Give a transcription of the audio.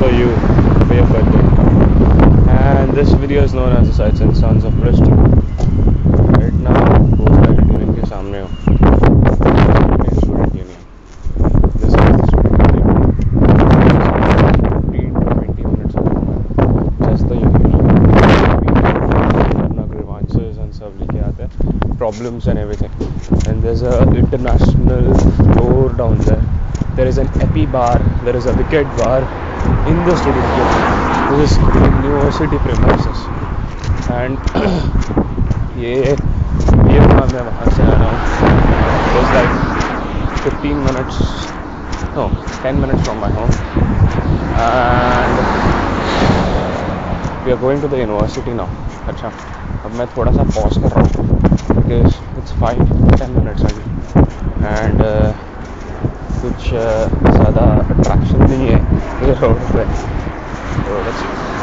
for you for your birthday. And this video is known as the Sights and Sounds of Bristol. Right now, Postgraduate Union के सामने हो. Student Union. This is the Student Union. 15 to 20 minutes away. Just the union. अपना grievances and सब लेके आते हैं. Problems and everything. And there's a international door down there. There is an epi bar. There is a wicked bar in the Student Union. This is university premises. And ये वहाँ मैं वहाँ से आ रहा हूँ. It's like 15 minutes, no, 10 minutes from my home. And we are going to the university now. अच्छा, अब मैं थोड़ा सा pause कर रहा हूँ because it's 5-10 minutes अभी. And कुछ ज़्यादा attraction नहीं है ये रोड पे. So let's see.